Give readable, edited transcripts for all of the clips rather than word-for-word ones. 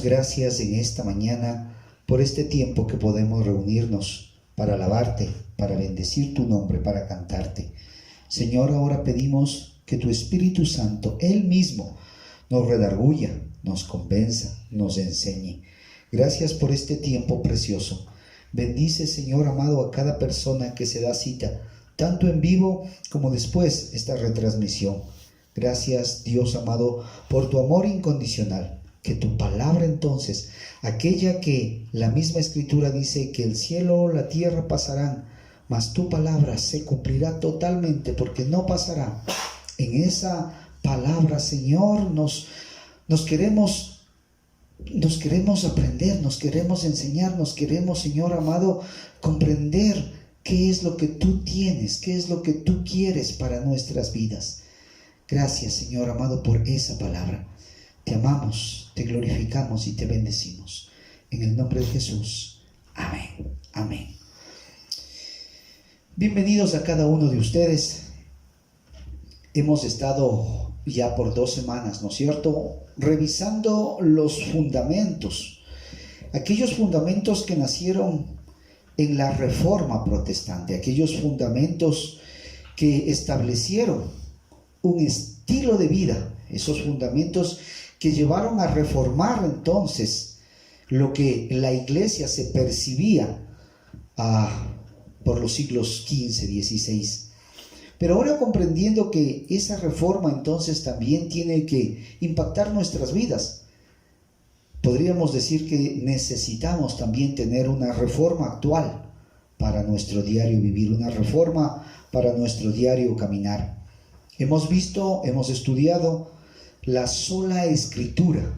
gracias en esta mañana por este tiempo que podemos reunirnos para alabarte, para bendecir tu nombre, para cantarte. Señor, ahora pedimos que tu Espíritu Santo, Él mismo, nos redarguya, nos convenza, nos enseñe. Gracias por este tiempo precioso. Bendice, Señor amado, a cada persona que se da cita, tanto en vivo como después esta retransmisión. Gracias, Dios amado, por tu amor incondicional. Que tu palabra entonces, aquella que la misma Escritura dice que el cielo o la tierra pasarán, mas tu palabra se cumplirá totalmente porque no pasará. En esa palabra, Señor, nos queremos aprender, nos queremos enseñar, nos queremos, Señor amado, comprender qué es lo que tú tienes, qué es lo que tú quieres para nuestras vidas. Gracias, Señor amado, por esa palabra. Te amamos, te glorificamos y te bendecimos. En el nombre de Jesús. Amén. Amén. Bienvenidos a cada uno de ustedes. Hemos estado ya por 2 semanas, ¿no es cierto?, revisando los fundamentos, aquellos fundamentos que nacieron en la Reforma Protestante, aquellos fundamentos que establecieron un estilo de vida, esos fundamentos que llevaron a reformar entonces lo que la iglesia se percibía por los siglos XV, XVI. Pero ahora comprendiendo que esa reforma entonces también tiene que impactar nuestras vidas, podríamos decir que necesitamos también tener una reforma actual para nuestro diario vivir, una reforma para nuestro diario caminar. Hemos visto, hemos estudiado la sola Escritura,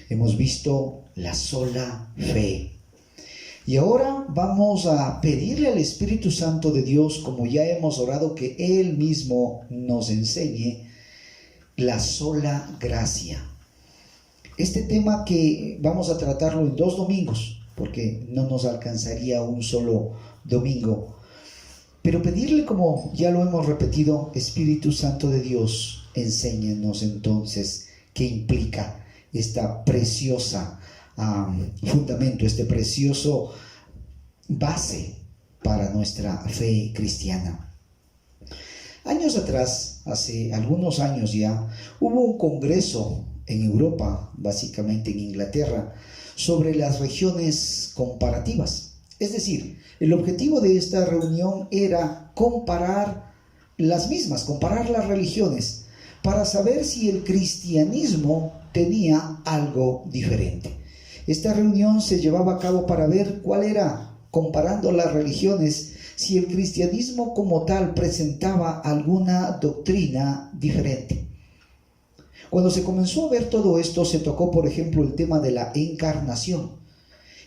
hemos visto la sola fe. Y ahora vamos a pedirle al Espíritu Santo de Dios, como ya hemos orado, que Él mismo nos enseñe la sola gracia. Este tema que vamos a tratarlo en 2 domingos, porque no nos alcanzaría un solo domingo. Pero pedirle, como ya lo hemos repetido, Espíritu Santo de Dios, enséñanos entonces qué implica esta preciosa fundamento, este precioso base para nuestra fe cristiana. Años atrás, hace algunos años ya, hubo un congreso en Europa, básicamente en Inglaterra, sobre las regiones comparativas. Es decir, el objetivo de esta reunión era comparar las religiones, para saber si el cristianismo tenía algo diferente. Esta reunión se llevaba a cabo para ver cuál era, comparando las religiones, si el cristianismo como tal presentaba alguna doctrina diferente. Cuando se comenzó a ver todo esto, se tocó, por ejemplo, el tema de la encarnación.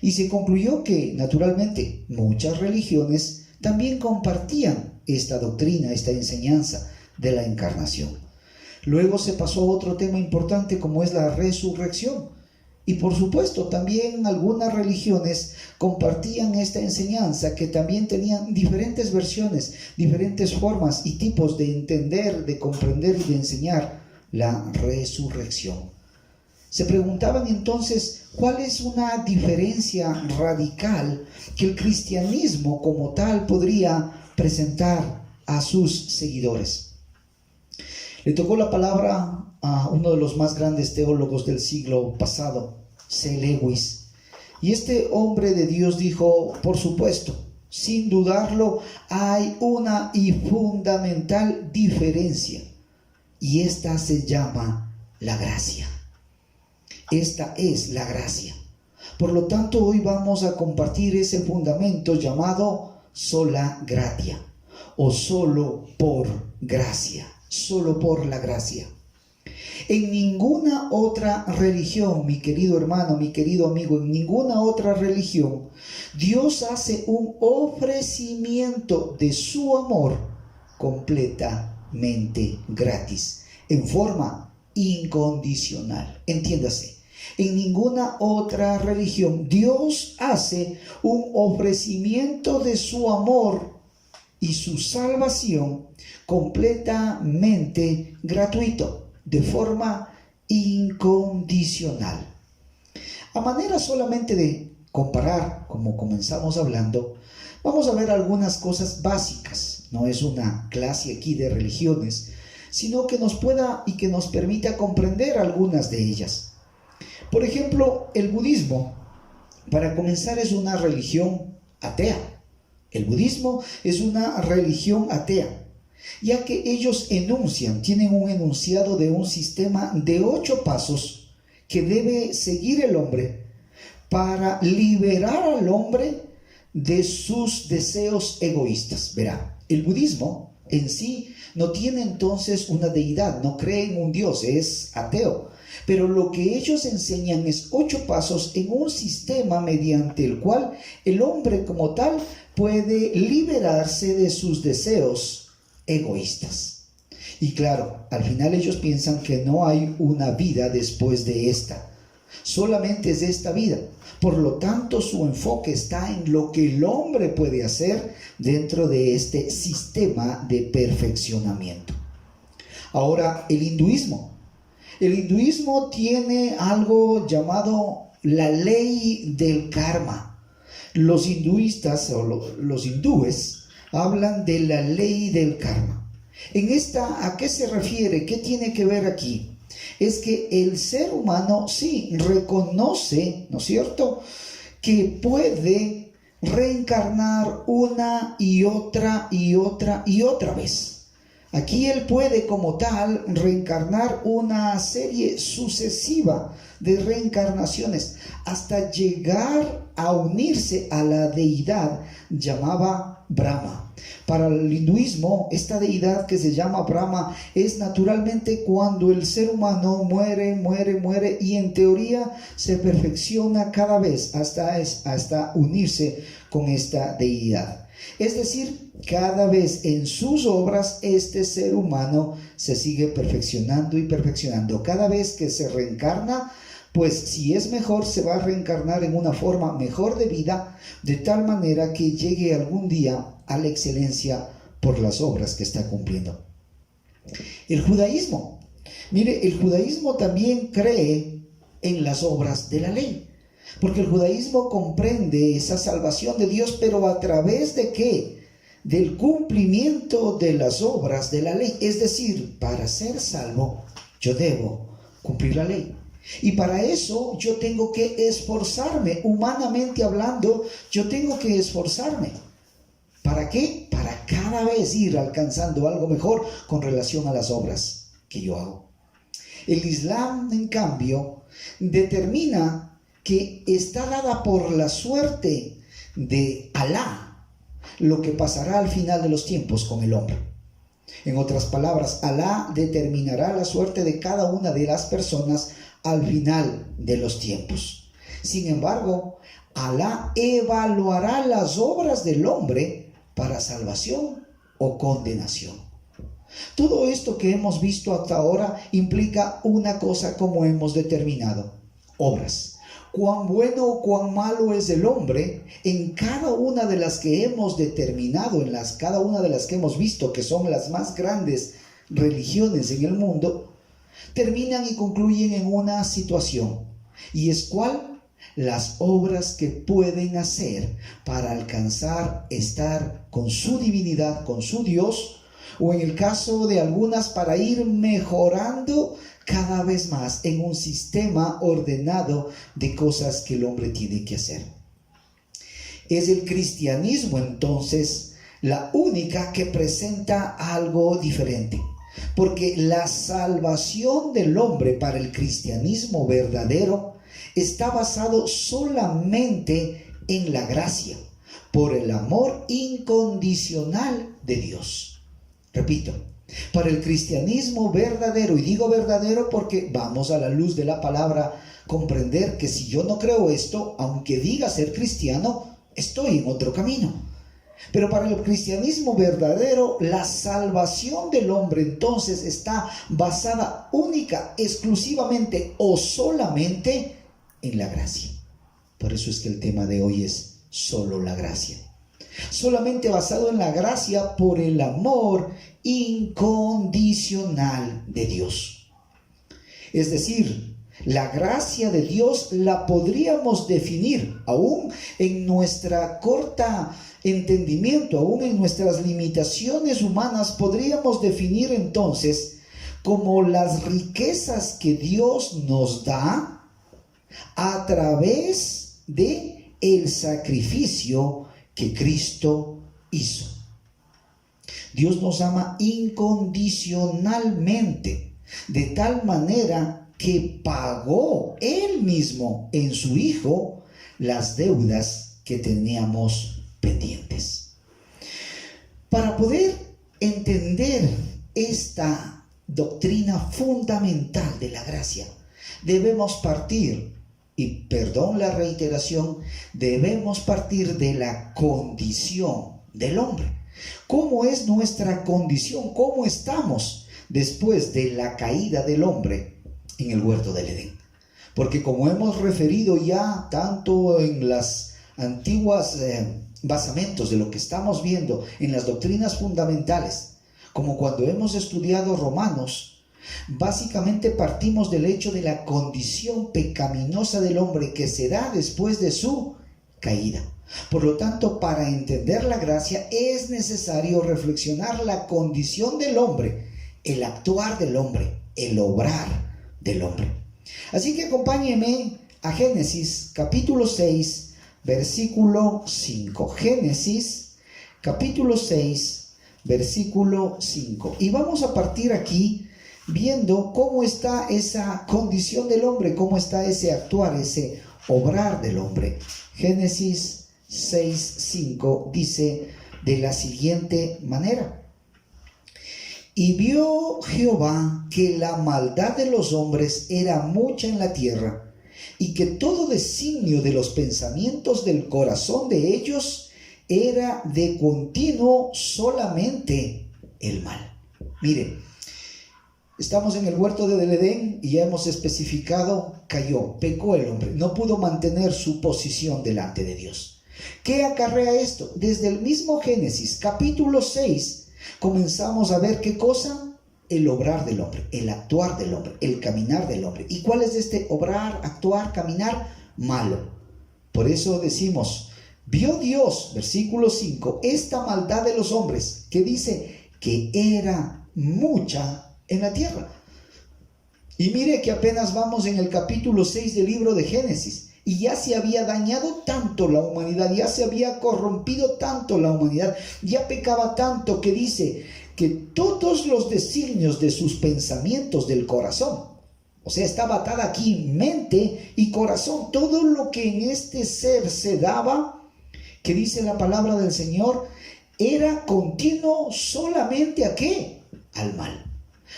Y se concluyó que, naturalmente, muchas religiones también compartían esta doctrina, esta enseñanza de la encarnación. Luego se pasó a otro tema importante como es la resurrección. Y por supuesto también algunas religiones compartían esta enseñanza, que también tenían diferentes versiones, diferentes formas y tipos de entender, de comprender y de enseñar la resurrección. Se preguntaban entonces cuál es una diferencia radical que el cristianismo como tal podría presentar a sus seguidores. Le tocó la palabra a uno de los más grandes teólogos del siglo pasado, C. Lewis. Y este hombre de Dios dijo, por supuesto, sin dudarlo, hay una y fundamental diferencia. Y esta se llama la gracia. Esta es la gracia. Por lo tanto, hoy vamos a compartir ese fundamento llamado sola gratia, o solo por gracia. Solo por la gracia. En ninguna otra religión, mi querido hermano, mi querido amigo, en ninguna otra religión, Dios hace un ofrecimiento de su amor completamente gratis, en forma incondicional. Entiéndase, en ninguna otra religión Dios hace un ofrecimiento de su amor y su salvación completamente gratuito, de forma incondicional. A manera solamente de comparar, como comenzamos hablando, vamos a ver algunas cosas básicas. No es una clase aquí de religiones, sino que nos pueda y que nos permita comprender algunas de ellas. Por ejemplo, el budismo, para comenzar, es una religión atea. El budismo es una religión atea, ya que ellos tienen un enunciado de un sistema de 8 pasos que debe seguir el hombre para liberar al hombre de sus deseos egoístas. Verá, el budismo en sí no tiene entonces una deidad, no cree en un Dios, es ateo. Pero lo que ellos enseñan es 8 pasos en un sistema mediante el cual el hombre como tal puede liberarse de sus deseos egoístas. Y claro, al final ellos piensan que no hay una vida después de esta, solamente es esta vida. Por lo tanto, su enfoque está en lo que el hombre puede hacer dentro de este sistema de perfeccionamiento. Ahora, el hinduismo. El hinduismo tiene algo llamado la ley del karma. Los hinduistas o los hindúes hablan de la ley del karma. En esta, ¿a qué se refiere? ¿Qué tiene que ver aquí? Es que el ser humano sí reconoce, ¿no es cierto?, que puede reencarnar una y otra vez. Aquí él puede como tal reencarnar una serie sucesiva de reencarnaciones hasta llegar a unirse a la deidad llamada Brahma. Para el hinduismo, esta deidad que se llama Brahma es naturalmente cuando el ser humano muere y en teoría se perfecciona cada vez hasta unirse con esta deidad. Es decir, cada vez en sus obras este ser humano se sigue perfeccionando y perfeccionando. Cada vez que se reencarna, pues si es mejor, se va a reencarnar en una forma mejor de vida, de tal manera que llegue algún día a la excelencia por las obras que está cumpliendo. El judaísmo. Mire, el judaísmo también cree en las obras de la ley. Porque el judaísmo comprende esa salvación de Dios, pero ¿a través de qué? Del cumplimiento de las obras de la ley. Es decir, para ser salvo, yo debo cumplir la ley. Y para eso yo tengo que esforzarme, humanamente hablando, yo tengo que esforzarme. ¿Para qué? Para cada vez ir alcanzando algo mejor con relación a las obras que yo hago. El Islam, en cambio, determina que está dada por la suerte de Alá lo que pasará al final de los tiempos con el hombre. En otras palabras, Alá determinará la suerte de cada una de las personas al final de los tiempos. Sin embargo, Alá evaluará las obras del hombre para salvación o condenación. Todo esto que hemos visto hasta ahora implica una cosa, como hemos determinado: obras. Cuán bueno o cuán malo es el hombre en cada una de las que hemos determinado, cada una de las que hemos visto que son las más grandes religiones en el mundo, terminan y concluyen en una situación. ¿Y es cuál? Las obras que pueden hacer para alcanzar estar con su divinidad, con su Dios, o en el caso de algunas para ir mejorando cada vez más en un sistema ordenado de cosas que el hombre tiene que hacer. Es el cristianismo entonces la única que presenta algo diferente, porque la salvación del hombre para el cristianismo verdadero está basado solamente en la gracia, por el amor incondicional de Dios. Repito, para el cristianismo verdadero, y digo verdadero porque vamos a la luz de la palabra comprender que si yo no creo esto, aunque diga ser cristiano, estoy en otro camino. Pero para el cristianismo verdadero, la salvación del hombre entonces está basada única, exclusivamente o solamente en la gracia. Por eso es que el tema de hoy es solo la gracia. Solamente basado en la gracia por el amor incondicional de Dios. Es decir, La gracia de Dios la podríamos definir, aún en nuestra corta entendimiento, aún en nuestras limitaciones humanas, podríamos definir entonces como las riquezas que Dios nos da a través de el sacrificio que Cristo hizo. Dios nos ama incondicionalmente, de tal manera que pagó Él mismo en su Hijo las deudas que teníamos pendientes. Para poder entender esta doctrina fundamental de la gracia, debemos partir, y perdón la reiteración, debemos partir de la condición del hombre. ¿Cómo es nuestra condición? ¿Cómo estamos después de la caída del hombre en el huerto del Edén? Porque como hemos referido ya tanto en las antiguas basamentos de lo que estamos viendo en las doctrinas fundamentales, como cuando hemos estudiado Romanos, básicamente partimos del hecho de la condición pecaminosa del hombre que se da después de su caída. Por lo tanto, para entender la gracia es necesario reflexionar la condición del hombre, el actuar del hombre, el obrar del hombre. Así que acompáñenme a Génesis capítulo 6, versículo 5. Génesis capítulo 6, versículo 5. Y vamos a partir aquí viendo cómo está esa condición del hombre, cómo está ese actuar, ese obrar del hombre. Génesis 6:5 dice de la siguiente manera: y vio Jehová que la maldad de los hombres era mucha en la tierra, y que todo designio de los pensamientos del corazón de ellos era de continuo solamente el mal. Mire, estamos en el huerto del Edén y ya hemos especificado, cayó, pecó el hombre, no pudo mantener su posición delante de Dios. ¿Qué acarrea esto? Desde el mismo Génesis, capítulo 6, comenzamos a ver qué cosa: el obrar del hombre, el actuar del hombre, el caminar del hombre. ¿Y cuál es este obrar, actuar, caminar? Malo. Por eso decimos, vio Dios, versículo 5, esta maldad de los hombres, que dice que era mucha en la tierra. Y mire que apenas vamos en el capítulo 6 del libro de Génesis, y ya se había dañado tanto la humanidad, ya se había corrompido tanto la humanidad, ya pecaba tanto que dice que todos los designios de sus pensamientos del corazón, o sea, estaba atada aquí mente y corazón, todo lo que en este ser se daba, que dice la palabra del Señor, era continuo solamente ¿a qué? Al mal.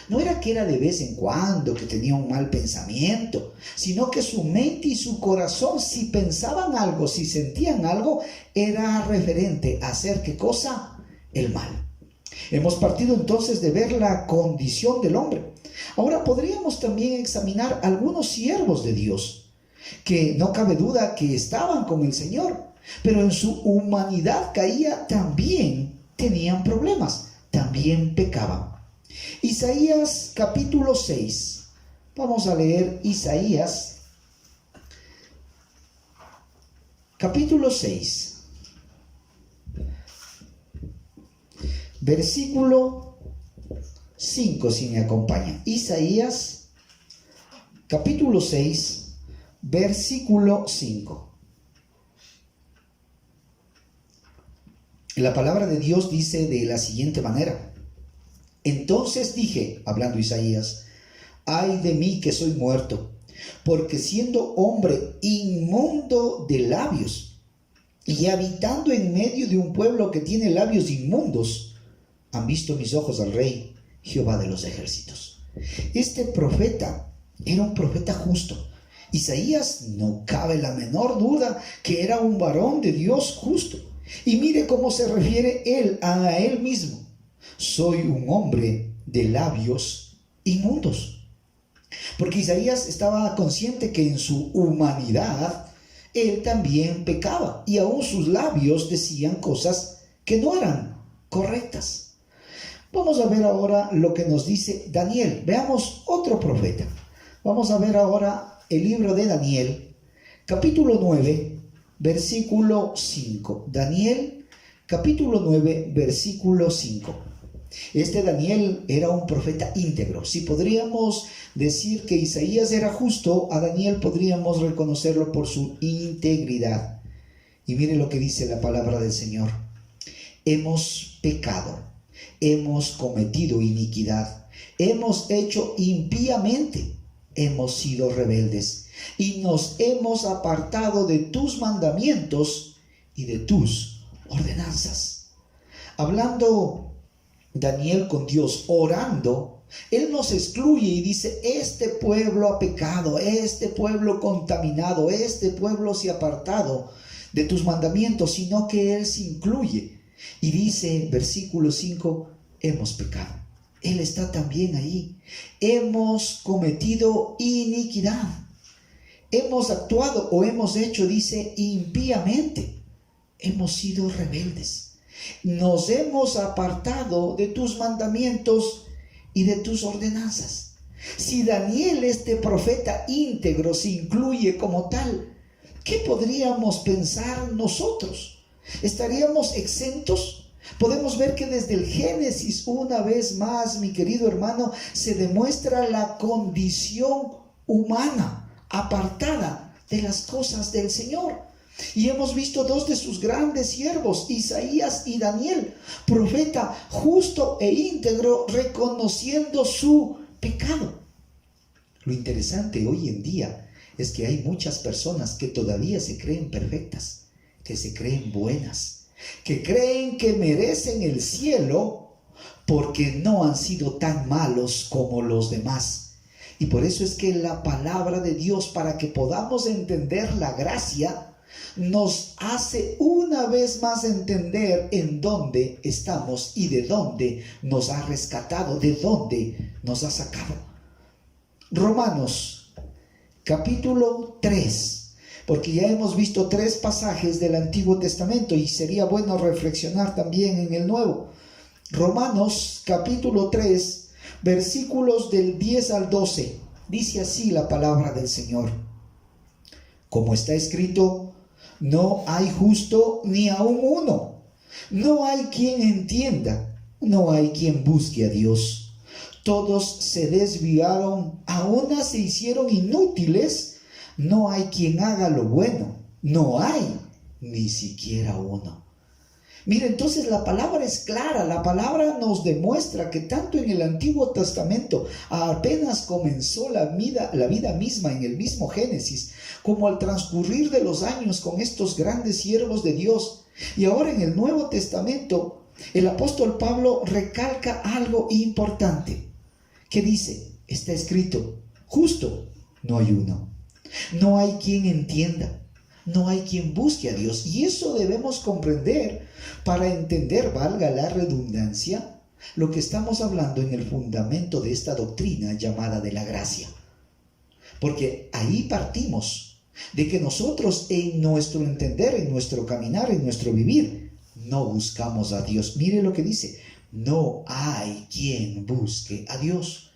No era que era de vez en cuando que tenía un mal pensamiento, sino que su mente y su corazón, si pensaban algo, si sentían algo, era referente a hacer ¿qué cosa? El mal. Hemos partido entonces de ver la condición del hombre. Ahora podríamos también examinar algunos siervos de Dios, que no cabe duda que estaban con el Señor, pero en su humanidad caía, también tenían problemas, también pecaban. Isaías capítulo 6. Vamos a leer Isaías capítulo 6, versículo 5, si me acompaña. Isaías capítulo 6, versículo 5. La palabra de Dios dice de la siguiente manera: entonces dije, hablando Isaías, ay de mí que soy muerto, porque siendo hombre inmundo de labios y habitando en medio de un pueblo que tiene labios inmundos, han visto mis ojos al Rey, Jehová de los ejércitos. Este profeta era un profeta justo. Isaías, no cabe la menor duda que era un varón de Dios justo. Y mire cómo se refiere él a él mismo: soy un hombre de labios inmundos. Porque Isaías estaba consciente que en su humanidad él también pecaba, y aún sus labios decían cosas que no eran correctas. Vamos a ver ahora lo que nos dice Daniel. Veamos otro profeta. Vamos a ver ahora el libro de Daniel, capítulo 9, versículo 5. Daniel, capítulo 9, versículo 5. Este Daniel era un profeta íntegro. Si podríamos decir que Isaías era justo, a Daniel podríamos reconocerlo por su integridad. Y mire lo que dice la palabra del Señor. Hemos pecado, hemos cometido iniquidad, hemos hecho impíamente, hemos sido rebeldes y nos hemos apartado de tus mandamientos y de tus ordenanzas. Hablando Daniel con Dios, orando, él nos excluye y dice: este pueblo ha pecado, este pueblo contaminado, este pueblo se ha apartado de tus mandamientos, sino que él se incluye y dice, versículo 5, hemos pecado. Él está también ahí. Hemos cometido iniquidad, hemos actuado o hemos hecho, dice, impíamente, hemos sido rebeldes. Nos hemos apartado de tus mandamientos y de tus ordenanzas. Si Daniel, este profeta íntegro, se incluye como tal, ¿qué podríamos pensar nosotros? ¿Estaríamos exentos? Podemos ver que desde el Génesis, una vez más, mi querido hermano, se demuestra la condición humana, apartada de las cosas del Señor. Y hemos visto dos de sus grandes siervos, Isaías y Daniel, profeta justo e íntegro, reconociendo su pecado. Lo interesante hoy en día es que hay muchas personas que todavía se creen perfectas, que se creen buenas, que creen que merecen el cielo porque no han sido tan malos como los demás. Y por eso es que la palabra de Dios, para que podamos entender la gracia, nos hace una vez más entender en dónde estamos y de dónde nos ha rescatado, de dónde nos ha sacado. Romanos, capítulo 3, porque ya hemos visto 3 pasajes del Antiguo Testamento y sería bueno reflexionar también en el Nuevo. Romanos, capítulo 3, versículos del 10 al 12, dice así la palabra del Señor. Como está escrito: no hay justo ni aun uno. No hay quien entienda. No hay quien busque a Dios. Todos se desviaron, a una se hicieron inútiles. No hay quien haga lo bueno. No hay ni siquiera uno. Mira, entonces la palabra es clara. La palabra nos demuestra que tanto en el Antiguo Testamento, apenas comenzó la vida misma en el mismo Génesis, como al transcurrir de los años con estos grandes siervos de Dios, y ahora en el Nuevo Testamento, el apóstol Pablo recalca algo importante, que dice, está escrito, justo no hay uno, no hay quien entienda, no hay quien busque a Dios. Y eso debemos comprender para entender, valga la redundancia, lo que estamos hablando en el fundamento de esta doctrina llamada de la gracia. Porque ahí partimos de que nosotros en nuestro entender, en nuestro caminar, en nuestro vivir, no buscamos a Dios. Mire lo que dice, no hay quien busque a Dios.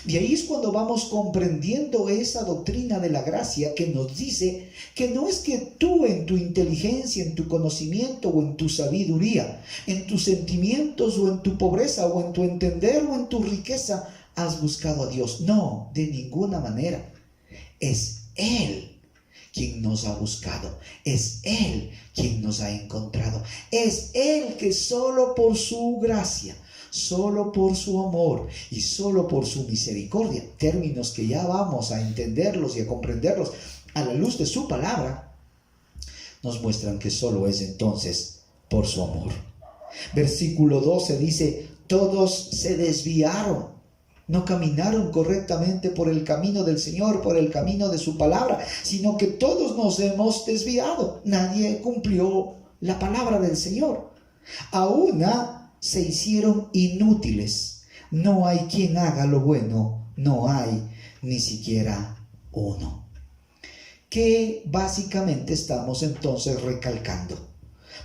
Y ahí es cuando vamos comprendiendo esa doctrina de la gracia que nos dice que no es que tú en tu inteligencia, en tu conocimiento o en tu sabiduría, en tus sentimientos o en tu pobreza o en tu entender o en tu riqueza has buscado a Dios. No, de ninguna manera. Es Él quien nos ha buscado. Es Él quien nos ha encontrado. Es Él que solo por su gracia, solo por su amor y solo por su misericordia, términos que ya vamos a entenderlos y a comprenderlos a la luz de su palabra, nos muestran que solo es entonces por su amor. Versículo 12 dice, todos se desviaron, no caminaron correctamente por el camino del Señor, por el camino de su palabra, sino que todos nos hemos desviado. Nadie cumplió la palabra del Señor. A una se hicieron inútiles. No hay quien haga lo bueno, no hay ni siquiera uno. ¿Qué básicamente estamos entonces recalcando?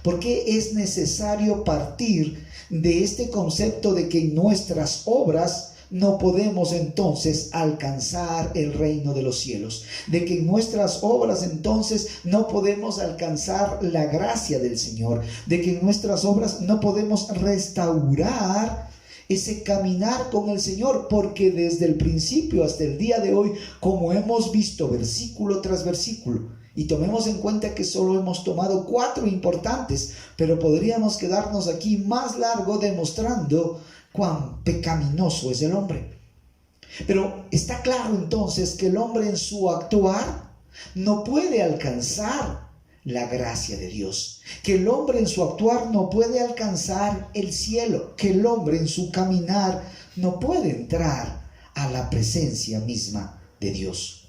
Porque es necesario partir de este concepto de que nuestras obras no podemos entonces alcanzar el reino de los cielos, de que en nuestras obras entonces no podemos alcanzar la gracia del Señor, de que en nuestras obras no podemos restaurar ese caminar con el Señor, porque desde el principio hasta el día de hoy, como hemos visto versículo tras versículo, y tomemos en cuenta que solo hemos tomado 4 importantes, pero podríamos quedarnos aquí más largo demostrando cuán pecaminoso es el hombre. Pero está claro entonces que el hombre en su actuar no puede alcanzar la gracia de Dios, que el hombre en su actuar no puede alcanzar el cielo, que el hombre en su caminar no puede entrar a la presencia misma de Dios.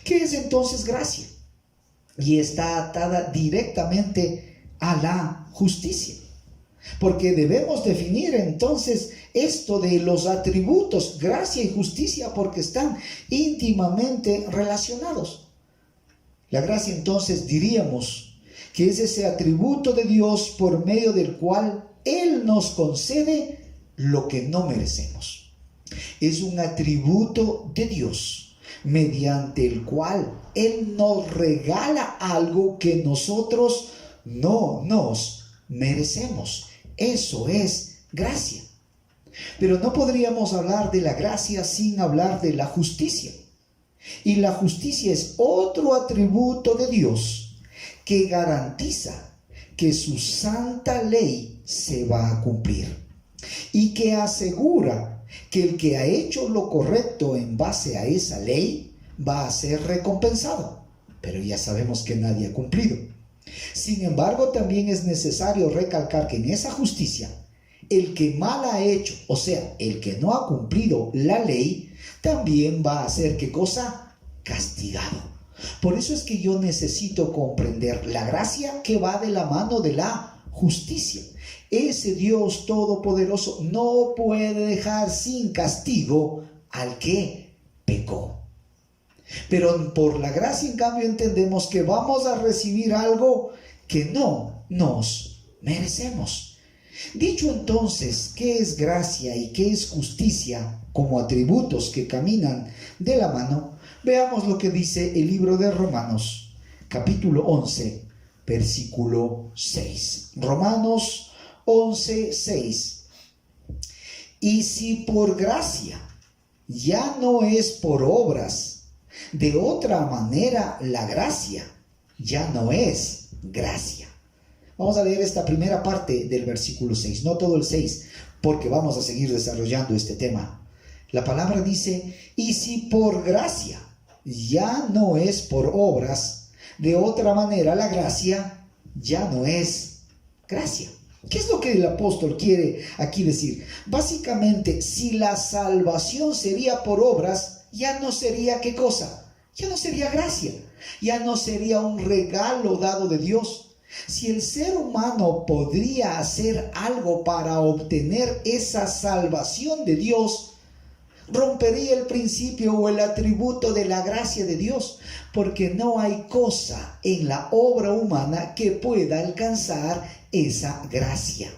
¿Qué es entonces gracia? Y está atada directamente a la justicia, porque debemos definir entonces esto de los atributos gracia y justicia, porque están íntimamente relacionados. La gracia entonces diríamos que es ese atributo de Dios por medio del cual Él nos concede lo que no merecemos. Es un atributo de Dios mediante el cual Él nos regala algo que nosotros no nos merecemos. Eso es gracia. Pero no podríamos hablar de la gracia sin hablar de la justicia. Y la justicia es otro atributo de Dios que garantiza que su santa ley se va a cumplir y que asegura que el que ha hecho lo correcto en base a esa ley va a ser recompensado. Pero ya sabemos que nadie ha cumplido. Sin embargo, también es necesario recalcar que en esa justicia, el que mal ha hecho, o sea, el que no ha cumplido la ley, también va a ser, ¿qué cosa? Castigado. Por eso es que yo necesito comprender la gracia que va de la mano de la justicia. Ese Dios todopoderoso no puede dejar sin castigo al que pecó. Pero por la gracia, en cambio, entendemos que vamos a recibir algo que no nos merecemos. Dicho entonces, ¿qué es gracia y qué es justicia como atributos que caminan de la mano? Veamos lo que dice el libro de Romanos, capítulo 11, versículo 6. Romanos 11, 6. Y si por gracia ya no es por obras, de otra manera la gracia ya no es gracia. Vamos a leer esta primera parte del versículo 6, no todo el 6, porque vamos a seguir desarrollando este tema. La palabra dice, y si por gracia ya no es por obras, de otra manera la gracia ya no es gracia. ¿Qué es lo que el apóstol quiere aquí decir? Básicamente, si la salvación sería por obras, ya no sería ¿qué cosa? Ya no sería gracia, ya no sería un regalo dado de Dios. Si el ser humano podría hacer algo para obtener esa salvación de Dios, rompería el principio o el atributo de la gracia de Dios, porque no hay cosa en la obra humana que pueda alcanzar esa gracia.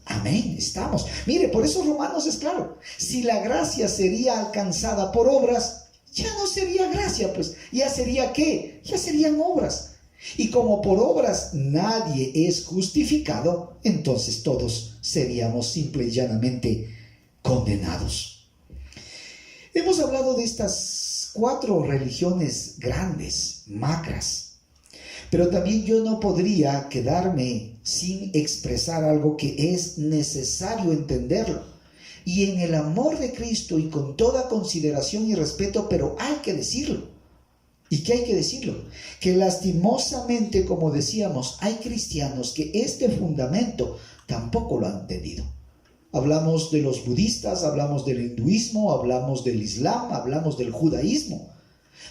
Amén, estamos. Mire, por eso Romanos es claro. Si la gracia sería alcanzada por obras, ya no sería gracia, pues ya sería ¿qué? Ya serían obras. Y como por obras nadie es justificado, entonces todos seríamos simple y llanamente condenados. Hemos hablado de estas 4 religiones grandes, macras, pero también yo no podría quedarme sin expresar algo que es necesario entenderlo. Y en el amor de Cristo y con toda consideración y respeto, pero hay que decirlo. ¿Y qué hay que decirlo? Que lastimosamente, como decíamos, hay cristianos que este fundamento tampoco lo han entendido. Hablamos de los budistas, hablamos del hinduismo, hablamos del islam, hablamos del judaísmo.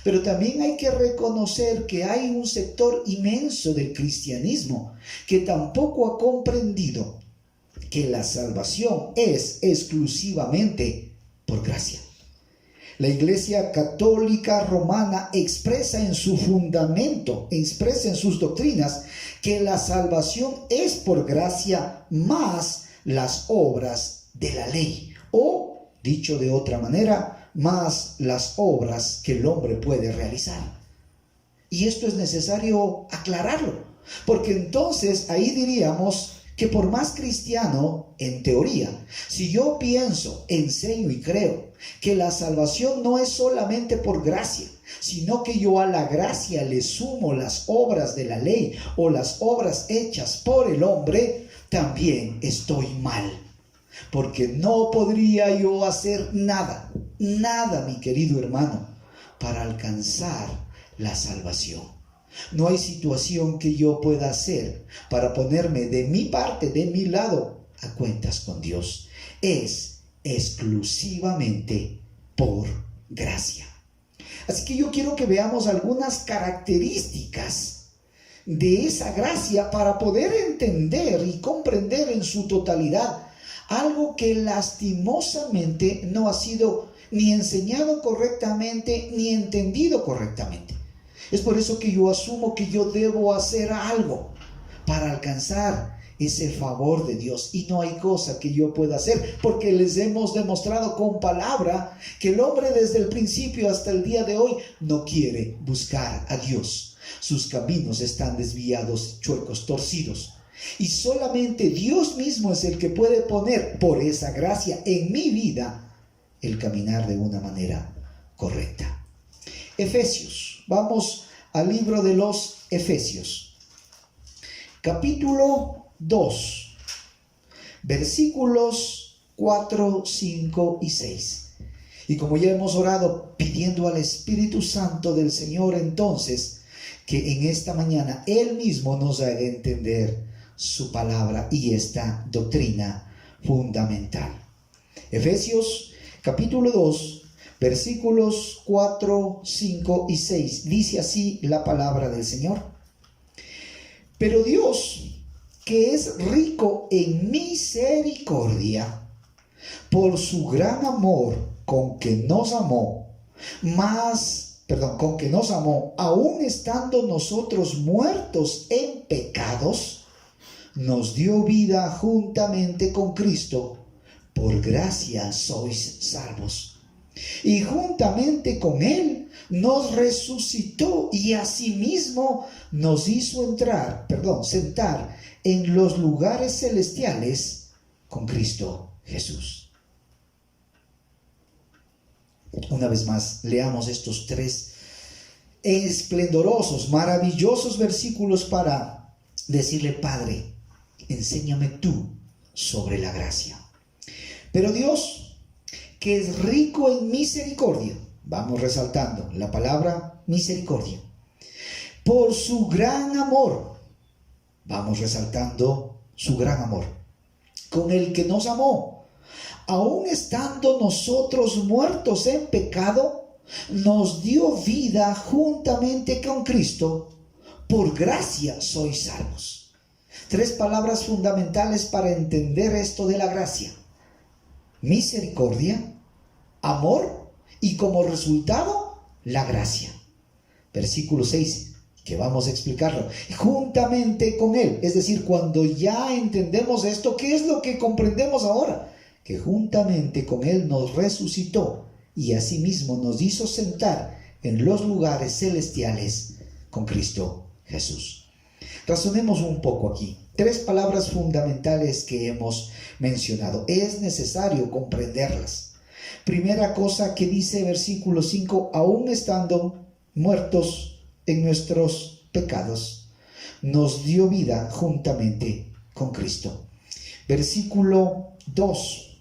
Pero también hay que reconocer que hay un sector inmenso del cristianismo que tampoco ha comprendido que la salvación es exclusivamente por gracia. La Iglesia Católica Romana expresa en su fundamento, expresa en sus doctrinas, que la salvación es por gracia más las obras de la ley, o Dicho de otra manera, más las obras que el hombre puede realizar. Y esto es necesario aclararlo, porque entonces ahí diríamos que por más cristiano, en teoría, si yo pienso, enseño y creo que la salvación no es solamente por gracia, sino que yo a la gracia le sumo las obras de la ley o las obras hechas por el hombre, también estoy mal. Porque no podría yo hacer nada, mi querido hermano, para alcanzar la salvación. No hay situación que yo pueda hacer para ponerme de mi parte, de mi lado, a cuentas con Dios. Es exclusivamente por gracia. Así que yo quiero que veamos algunas características de esa gracia para poder entender y comprender en su totalidad algo que lastimosamente no ha sido ni enseñado correctamente ni entendido correctamente. Es por eso que yo asumo que yo debo hacer algo para alcanzar ese favor de Dios, y no hay cosa que yo pueda hacer, porque les hemos demostrado con palabra que el hombre desde el principio hasta el día de hoy no quiere buscar a Dios. Sus caminos están desviados, chuecos, torcidos, y solamente Dios mismo es el que puede poner por esa gracia en mi vida el caminar de una manera correcta. Efesios, vamos al libro de los Efesios, capítulo 2, versículos 4, 5 y 6. Y como ya hemos orado pidiendo al Espíritu Santo del Señor, entonces, que en esta mañana Él mismo nos haga entender su palabra y esta doctrina fundamental. Efesios capítulo 2, versículos 4, 5 y 6. Dice así la palabra del Señor. Pero Dios, que es rico en misericordia, por su gran amor con que nos amó, aun estando nosotros muertos en pecados, nos dio vida juntamente con Cristo. Por gracia sois salvos. Y juntamente con Él nos resucitó y asimismo nos hizo sentar en los lugares celestiales con Cristo Jesús. Una vez más, leamos estos tres esplendorosos, maravillosos versículos para decirle: Padre, enséñame tú sobre la gracia. Pero Dios, que es rico en misericordia, vamos resaltando la palabra misericordia, por su gran amor, vamos resaltando su gran amor, con el que nos amó, aun estando nosotros muertos en pecado, nos dio vida juntamente con Cristo. Por gracia sois salvos. Tres palabras fundamentales para entender esto de la gracia: misericordia, amor y como resultado la gracia. Versículo 6, que vamos a explicarlo. Juntamente con Él, es decir, cuando ya entendemos esto, ¿qué es lo que comprendemos ahora? Que juntamente con Él nos resucitó y asimismo nos hizo sentar en los lugares celestiales con Cristo Jesús. Razonemos un poco aquí. Tres palabras fundamentales que hemos mencionado. Es necesario comprenderlas. Primera cosa que dice versículo 5, aún estando muertos en nuestros pecados, nos dio vida juntamente con Cristo. Versículo 2,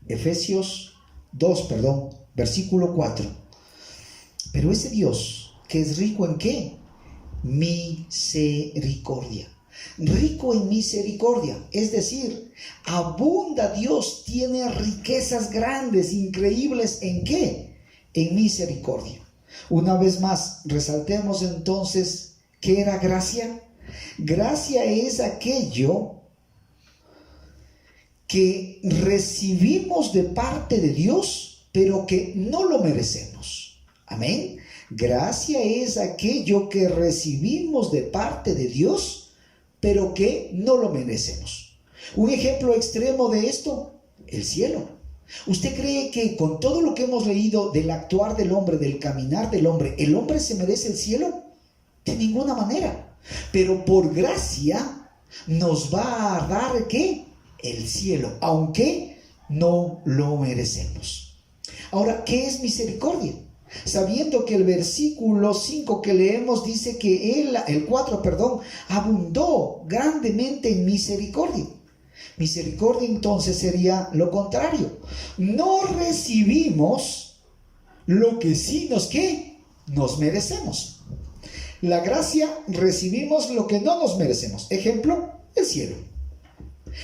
Efesios 2, versículo 4. Pero ese Dios, que es rico ¿en qué? Misericordia. Rico en misericordia, es decir, abunda Dios, tiene riquezas grandes, increíbles. ¿En qué? En misericordia. Una vez más, resaltemos entonces, ¿qué era gracia? Gracia es aquello que recibimos de parte de Dios, pero que no lo merecemos. Amén. Gracia es aquello que recibimos de parte de Dios, pero que no lo merecemos. Un ejemplo extremo de esto, el cielo. ¿Usted cree que con todo lo que hemos leído del actuar del hombre, del caminar del hombre, el hombre se merece el cielo? De ninguna manera. Pero por gracia nos va a dar ¿qué? El cielo, aunque no lo merecemos. Ahora, ¿qué es misericordia? Sabiendo que el versículo 5 que leemos dice que el 4, abundó grandemente en misericordia. Misericordia entonces sería lo contrario. No recibimos lo que sí nos merecemos. La gracia recibimos lo que no nos merecemos. Ejemplo, el cielo.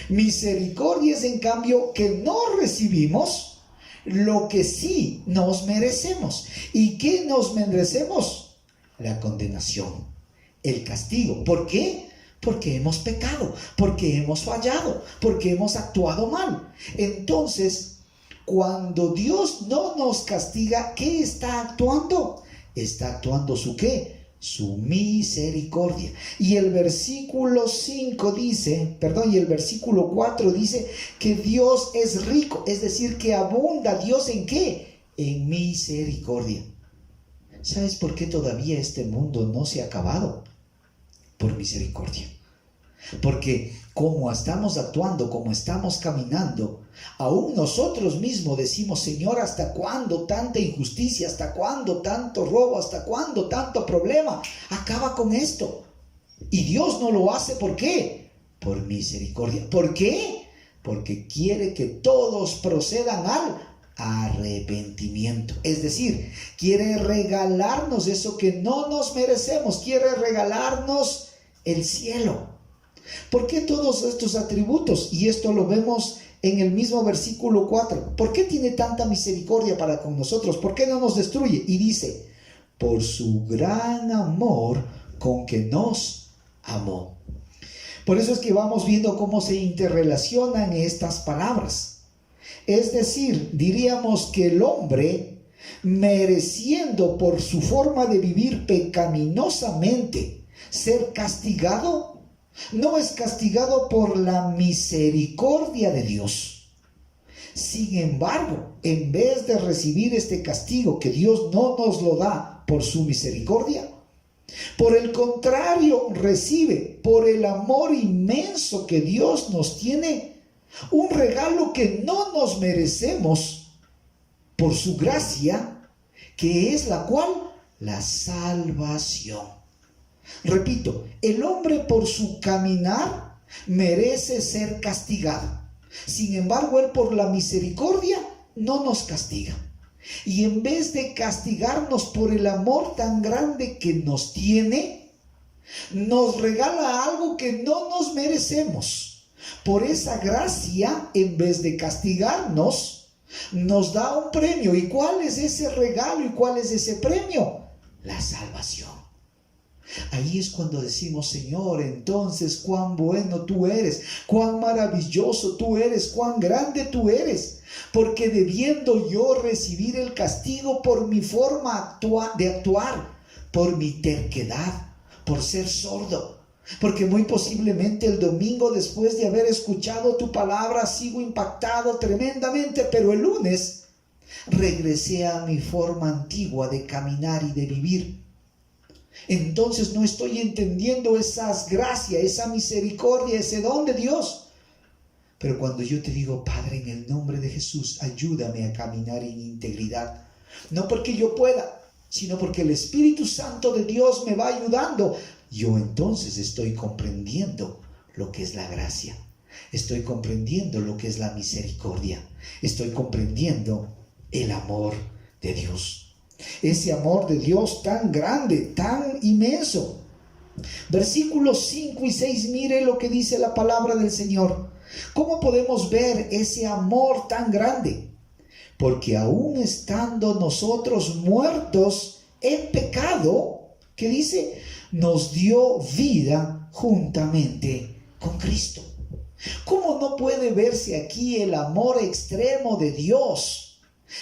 Misericordia es en cambio que no recibimos lo que sí nos merecemos. ¿Y qué nos merecemos? La condenación, el castigo. ¿Por qué? Porque hemos pecado, porque hemos fallado, porque hemos actuado mal. Entonces, cuando Dios no nos castiga, ¿qué está actuando? Está actuando su ¿qué? Su misericordia. Y el versículo 5 dice, y el versículo 4 dice que Dios es rico, es decir, que abunda Dios ¿en qué? En misericordia. ¿Sabes por qué todavía este mundo no se ha acabado? Por misericordia. Porque como estamos actuando, como estamos caminando, aún nosotros mismos decimos: Señor, ¿hasta cuándo tanta injusticia? ¿Hasta cuándo tanto robo? ¿Hasta cuándo tanto problema? Acaba con esto. Y Dios no lo hace, ¿por qué? Por misericordia. ¿Por qué? Porque quiere que todos procedan al arrepentimiento. Es decir, quiere regalarnos eso que no nos merecemos. Quiere regalarnos el cielo. ¿Por qué todos estos atributos? Y esto lo vemos en el mismo versículo 4. ¿Por qué tiene tanta misericordia para con nosotros? ¿Por qué no nos destruye? Y dice: por su gran amor con que nos amó. Por eso es que vamos viendo cómo se interrelacionan estas palabras. Es decir, diríamos que el hombre, mereciendo por su forma de vivir pecaminosamente ser castigado, no es castigado por la misericordia de Dios. Sin embargo, en vez de recibir este castigo que Dios no nos lo da por su misericordia, por el contrario, recibe, por el amor inmenso que Dios nos tiene, un regalo que no nos merecemos por su gracia, que es la cual, la salvación. Repito, el hombre por su caminar merece ser castigado. Sin embargo, Él por la misericordia no nos castiga. Y en vez de castigarnos por el amor tan grande que nos tiene, nos regala algo que no nos merecemos. Por esa gracia, en vez de castigarnos, nos da un premio. ¿Y cuál es ese regalo y cuál es ese premio? La salvación. Ahí es cuando decimos: Señor, entonces cuán bueno tú eres, cuán maravilloso tú eres, cuán grande tú eres, porque debiendo yo recibir el castigo por mi forma de actuar, por mi terquedad, por ser sordo, porque muy posiblemente el domingo, después de haber escuchado tu palabra, sigo impactado tremendamente, pero el lunes regresé a mi forma antigua de caminar y de vivir. Entonces no estoy entendiendo esas gracias, esa misericordia, ese don de Dios. Pero cuando yo te digo: Padre, en el nombre de Jesús, ayúdame a caminar en integridad, no porque yo pueda, sino porque el Espíritu Santo de Dios me va ayudando, yo entonces estoy comprendiendo lo que es la gracia, estoy comprendiendo lo que es la misericordia, estoy comprendiendo el amor de Dios. Ese amor de Dios tan grande, tan inmenso. Versículos 5 y 6, mire lo que dice la palabra del Señor. ¿Cómo podemos ver ese amor tan grande? Porque aún estando nosotros muertos en pecado, ¿qué dice? Nos dio vida juntamente con Cristo. ¿Cómo no puede verse aquí el amor extremo de Dios?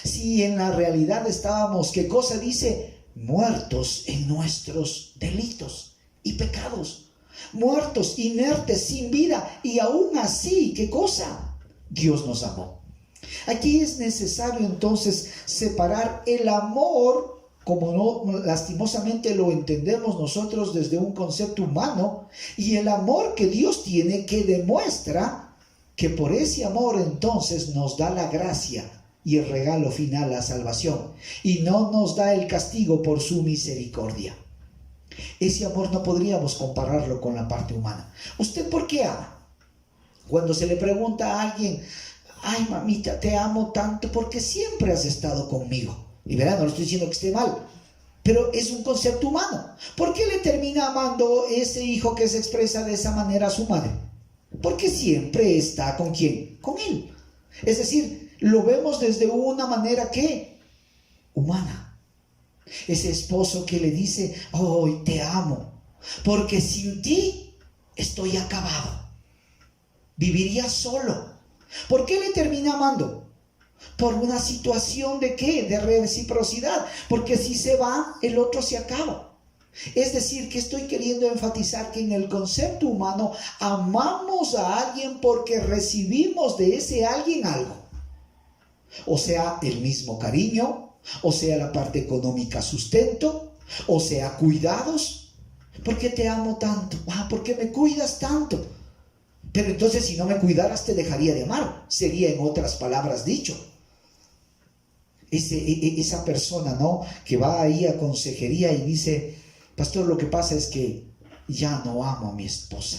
Si en la realidad estábamos, ¿qué cosa dice? Muertos en nuestros delitos y pecados. Muertos, inertes, sin vida. Y aún así, ¿qué cosa? Dios nos amó. Aquí es necesario entonces separar el amor, como no lastimosamente lo entendemos nosotros desde un concepto humano, y el amor que Dios tiene, que demuestra que por ese amor entonces nos da la gracia y el regalo final, la salvación, y no nos da el castigo por su misericordia. Ese amor no podríamos compararlo con la parte humana. ¿Usted por qué ama? Cuando se le pregunta a alguien: ay, mamita, te amo tanto porque siempre has estado conmigo. Y verá, no lo estoy diciendo que esté mal, pero es un concepto humano. ¿Por qué le termina amando ese hijo que se expresa de esa manera a su madre? Porque siempre está ¿con quién? Con él. Es decir, lo vemos desde una manera que humana. Ese esposo que le dice: hoy te amo, porque sin ti estoy acabado. Viviría solo. ¿Por qué le termina amando? Por una situación de ¿qué? De reciprocidad. Porque si se va, el otro se acaba. Es decir, que estoy queriendo enfatizar que en el concepto humano amamos a alguien porque recibimos de ese alguien algo. O sea, el mismo cariño, o sea, la parte económica, sustento, o sea, cuidados. ¿Por qué te amo tanto? ¿Por qué me cuidas tanto? Pero entonces, si no me cuidaras, te dejaría de amar. Sería, en otras palabras, dicho. Esa persona, ¿no?, que va ahí a consejería y dice: pastor, lo que pasa es que ya no amo a mi esposa,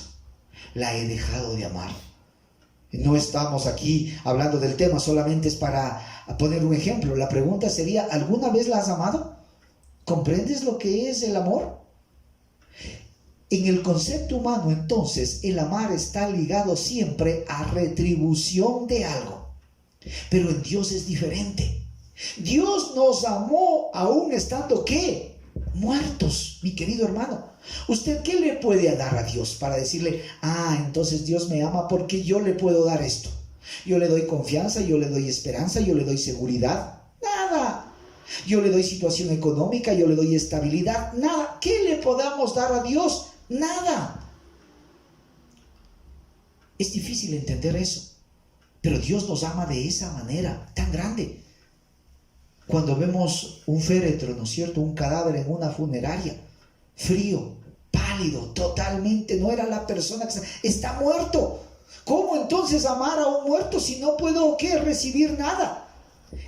la he dejado de amar. No estamos aquí hablando del tema, solamente es para poner un ejemplo. La pregunta sería: ¿alguna vez la has amado? ¿Comprendes lo que es el amor? En el concepto humano, entonces, el amar está ligado siempre a retribución de algo. Pero en Dios es diferente. Dios nos amó aún estando ¿qué? Muertos, mi querido hermano. ¿Usted qué le puede dar a Dios para decirle: entonces Dios me ama porque yo le puedo dar esto? Yo le doy confianza, yo le doy esperanza, yo le doy seguridad. Nada. Yo le doy situación económica, yo le doy estabilidad. Nada. ¿Qué le podamos dar a Dios? Nada. Es difícil entender eso, pero Dios nos ama de esa manera tan grande. Cuando vemos un féretro, ¿no es cierto?, un cadáver en una funeraria, frío, pálido, totalmente, no era la persona que está muerto. ¿Cómo entonces amar a un muerto si no puedo recibir nada?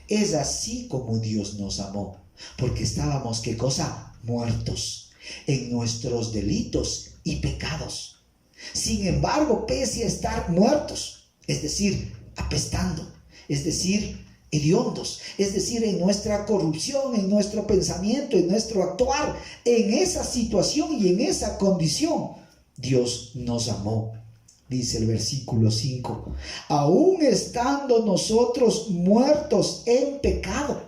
Es así como Dios nos amó, porque estábamos ¿qué cosa? Muertos en nuestros delitos y pecados. Sin embargo, pese a estar muertos, es decir, apestando, es decir, hediondos, es decir, en nuestra corrupción, en nuestro pensamiento, en nuestro actuar, en esa situación y en esa condición, Dios nos amó. Dice el versículo 5, aún estando nosotros muertos en pecado.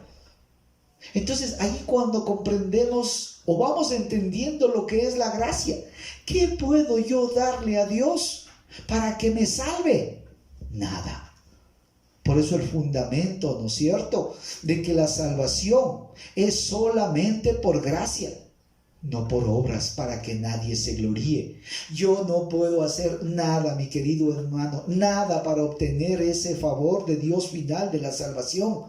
Entonces, ahí cuando comprendemos o vamos entendiendo lo que es la gracia, ¿qué puedo yo darle a Dios para que me salve? Nada. Por eso el fundamento, ¿no es cierto?, de que la salvación es solamente por gracia, no por obras, para que nadie se gloríe. Yo no puedo hacer nada, mi querido hermano, nada para obtener ese favor de Dios final de la salvación,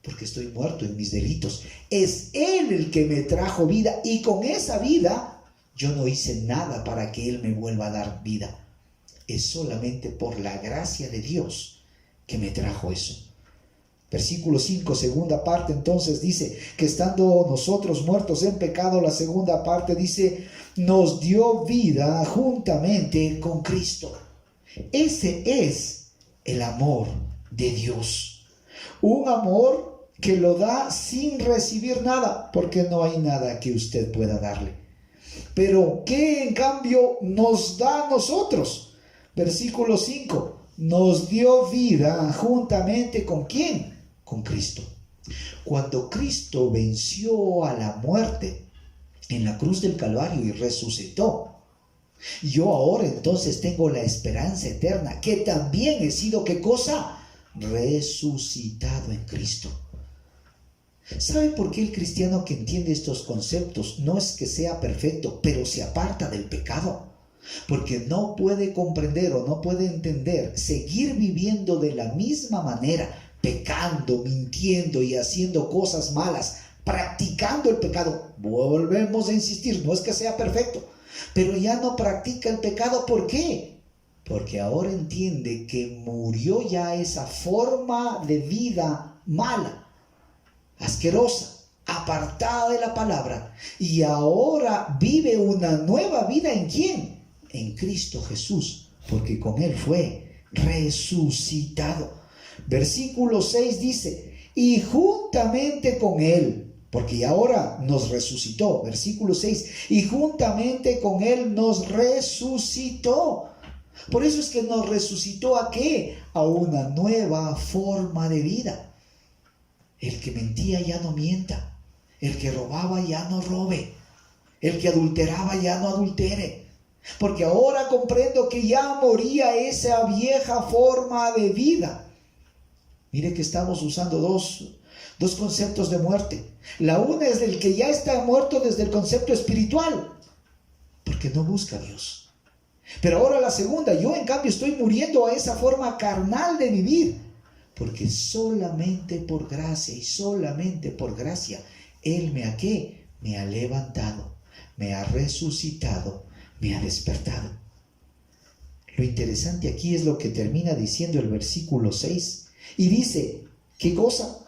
porque estoy muerto en mis delitos. Es Él el que me trajo vida, y con esa vida yo no hice nada para que Él me vuelva a dar vida. Es solamente por la gracia de Dios que me trajo eso. Versículo 5, segunda parte, entonces dice que estando nosotros muertos en pecado, la segunda parte dice, nos dio vida juntamente con Cristo. Ese es el amor de Dios. Un amor que lo da sin recibir nada, porque no hay nada que usted pueda darle. Pero que en cambio nos da a nosotros. Versículo 5, nos dio vida juntamente ¿con quién? Con Cristo. Cuando Cristo venció a la muerte en la cruz del Calvario y resucitó, yo ahora entonces tengo la esperanza eterna, que también he sido ¿qué cosa? Resucitado en Cristo. ¿Sabe por qué el cristiano que entiende estos conceptos no es que sea perfecto, pero se aparta del pecado? porque no puede comprender o no puede entender seguir viviendo de la misma manera, pecando, mintiendo y haciendo cosas malas, practicando el pecado. Volvemos a insistir, no es que sea perfecto, pero ya no practica el pecado. ¿Por qué? Porque ahora entiende que murió ya esa forma de vida mala, asquerosa, apartada de la palabra, y ahora vive una nueva vida. ¿En quién? En Cristo Jesús, porque con Él fue resucitado. Versículo 6 dice, y juntamente con Él, porque ahora nos resucitó. Versículo 6, y juntamente con Él nos resucitó. Por eso es que nos resucitó ¿a qué? A una nueva forma de vida. El que mentía ya no mienta. El que robaba ya no robe. El que adulteraba ya no adultere. Porque ahora comprendo que ya moría esa vieja forma de vida. Mire que estamos usando dos conceptos de muerte. La una es el que ya está muerto desde el concepto espiritual, porque no busca a Dios. Pero ahora la segunda, yo en cambio estoy muriendo a esa forma carnal de vivir, porque solamente por gracia y solamente por gracia Él me ha ¿qué? Me ha levantado, me ha resucitado, me ha despertado. Lo interesante aquí es lo que termina diciendo el versículo 6. Y dice, ¿qué cosa?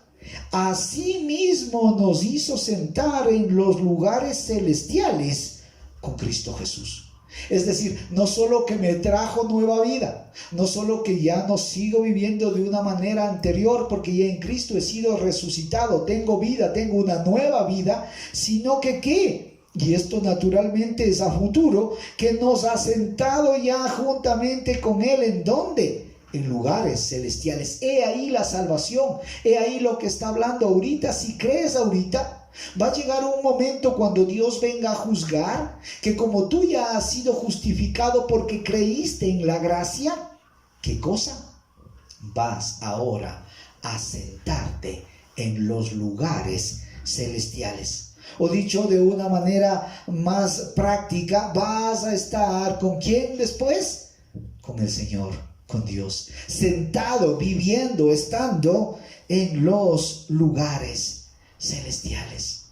Asimismo nos hizo sentar en los lugares celestiales con Cristo Jesús. Es decir, no solo que me trajo nueva vida, no solo que ya no sigo viviendo de una manera anterior, porque ya en Cristo he sido resucitado, tengo vida, tengo una nueva vida, sino que ¿qué? Y esto naturalmente es a futuro, que nos ha sentado ya juntamente con Él. ¿En dónde? En lugares celestiales. He ahí la salvación, he ahí lo que está hablando ahorita. Si crees ahorita, va a llegar un momento cuando Dios venga a juzgar, que como tú ya has sido justificado porque creíste en la gracia, ¿qué cosa? Vas ahora a sentarte en los lugares celestiales. O dicho de una manera más práctica, vas a estar ¿con quién después? Con el Señor, con Dios, sentado, viviendo, estando en los lugares celestiales.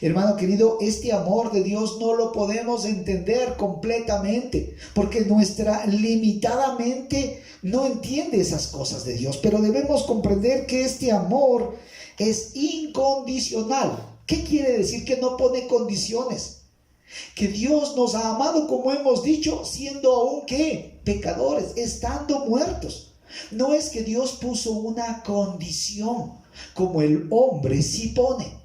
Hermano querido, este amor de Dios no lo podemos entender completamente, porque nuestra limitada mente no entiende esas cosas de Dios, pero debemos comprender que este amor es incondicional. ¿Qué quiere decir? Que no pone condiciones. Que Dios nos ha amado, como hemos dicho, siendo aún ¿qué? Pecadores, estando muertos. No es que Dios puso una condición, como el hombre sí pone.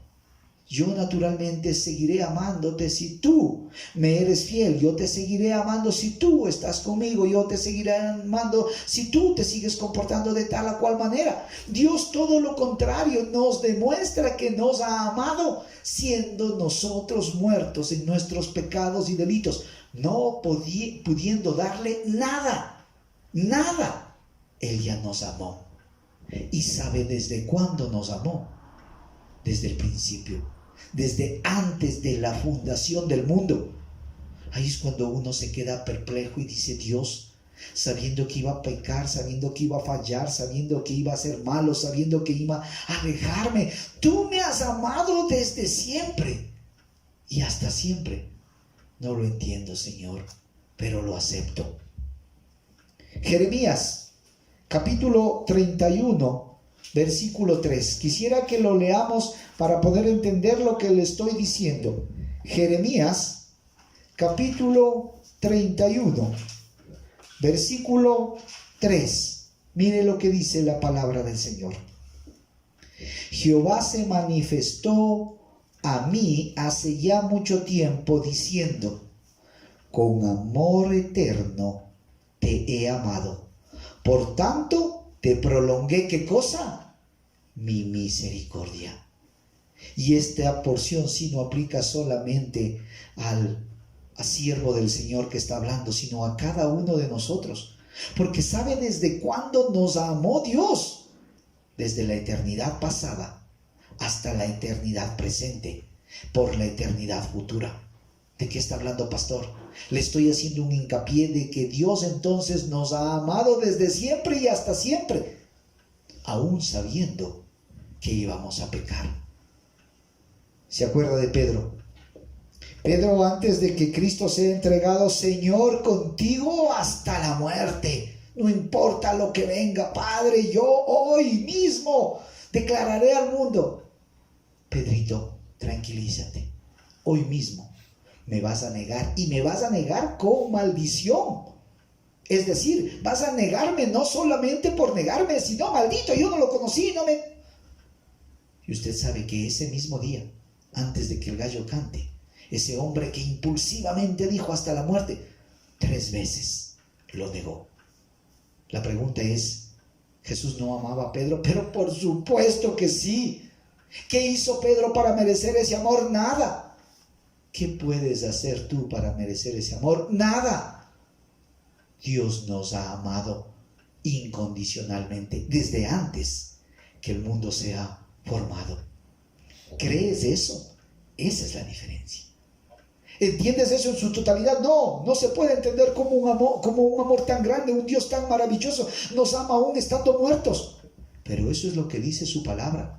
Yo naturalmente seguiré amándote si tú me eres fiel. Yo te seguiré amando si tú estás conmigo. Yo te seguiré amando si tú te sigues comportando de tal o cual manera. Dios todo lo contrario nos demuestra que nos ha amado siendo nosotros muertos en nuestros pecados y delitos, no pudiendo darle nada. Él ya nos amó. ¿Y sabe desde cuándo nos amó? Desde el principio. Desde antes de la fundación del mundo. Ahí es cuando uno se queda perplejo y dice, Dios, sabiendo que iba a pecar, sabiendo que iba a fallar, sabiendo que iba a ser malo, sabiendo que iba a alejarme, tú me has amado desde siempre y hasta siempre. No lo entiendo, Señor, pero lo acepto. Jeremías, capítulo 31. Versículo 3. Quisiera que lo leamos para poder entender lo que le estoy diciendo. Jeremías, capítulo 31, versículo 3. Mire lo que dice la palabra del Señor. Jehová se manifestó a mí hace ya mucho tiempo diciendo, con amor eterno te he amado. Por tanto, te prolongué, ¿qué cosa? Mi misericordia. Y esta porción sí no aplica solamente al siervo del Señor que está hablando, sino a cada uno de nosotros. Porque ¿sabe desde cuándo nos amó Dios? Desde la eternidad pasada hasta la eternidad presente, por la eternidad futura. ¿De qué está hablando, pastor? Le estoy haciendo un hincapié de que Dios entonces nos ha amado desde siempre y hasta siempre, aún sabiendo que íbamos a pecar. ¿Se acuerda de Pedro? Pedro, antes de que Cristo sea entregado: Señor, contigo hasta la muerte. No importa lo que venga, Padre, yo hoy mismo declararé al mundo. Pedrito, tranquilízate. Hoy mismo me vas a negar, y me vas a negar con maldición. Es decir, vas a negarme no solamente por negarme, sino maldito, yo no lo conocí, no me... Y usted sabe que ese mismo día, antes de que el gallo cante, ese hombre que impulsivamente dijo hasta la muerte, 3 veces lo negó. La pregunta es, ¿Jesús no amaba a Pedro? Pero por supuesto que sí. ¿Qué hizo Pedro para merecer ese amor? Nada. ¿Qué puedes hacer tú para merecer ese amor? Nada. Dios nos ha amado incondicionalmente desde antes que el mundo sea formado. ¿Crees eso? Esa es la diferencia. ¿Entiendes eso en su totalidad? No, no se puede entender como un amor tan grande, un Dios tan maravilloso nos ama aún estando muertos. Pero eso es lo que dice su palabra.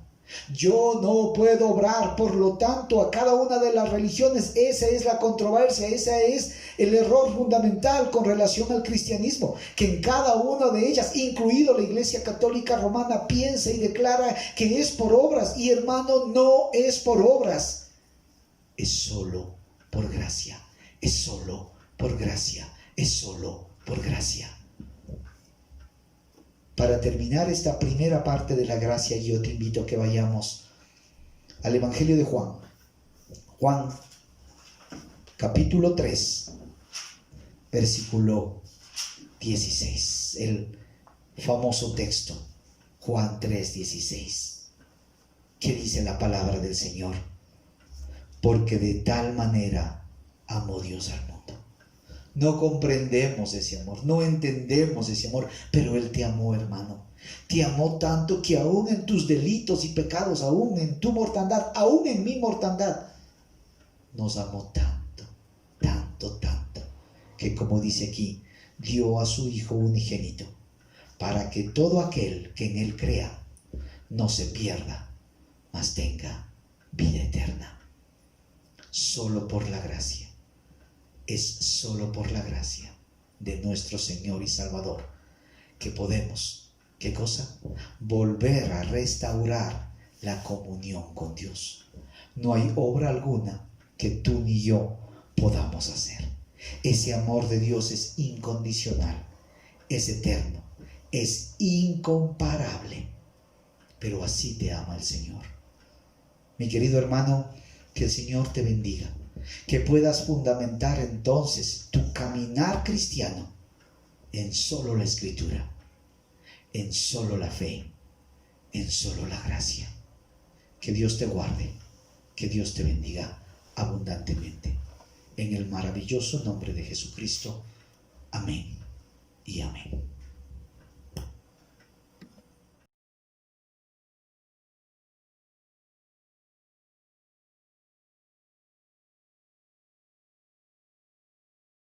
Yo no puedo obrar, por lo tanto, a cada una de las religiones. Esa es la controversia, ese es el error fundamental con relación al cristianismo, que en cada una de ellas, incluido la Iglesia Católica Romana, piensa y declara que es por obras. Y hermano, no es por obras, es solo por gracia, es solo por gracia, es solo por gracia. Para terminar esta primera parte de la gracia, yo te invito a que vayamos al Evangelio de Juan. Juan, capítulo 3, versículo 16. El famoso texto, Juan 3, 16. ¿Qué dice la palabra del Señor? Porque de tal manera amó Dios al mundo. No comprendemos ese amor, no entendemos ese amor, pero Él te amó, hermano. Te amó tanto que aún en tus delitos y pecados, aún en tu mortandad, aún en mi mortandad, nos amó tanto, tanto, tanto, que como dice aquí, dio a su Hijo unigénito, para que todo aquel que en Él crea no se pierda, mas tenga vida eterna. Solo por la gracia. Es solo por la gracia de nuestro Señor y Salvador que podemos, ¿qué cosa? Volver a restaurar la comunión con Dios. No hay obra alguna que tú ni yo podamos hacer. Ese amor de Dios es incondicional, es eterno, es incomparable. Pero así te ama el Señor. Mi querido hermano, que el Señor te bendiga. Que puedas fundamentar entonces tu caminar cristiano en solo la Escritura, en solo la fe, en solo la gracia. Que Dios te guarde, que Dios te bendiga abundantemente. En el maravilloso nombre de Jesucristo. Amén y amén.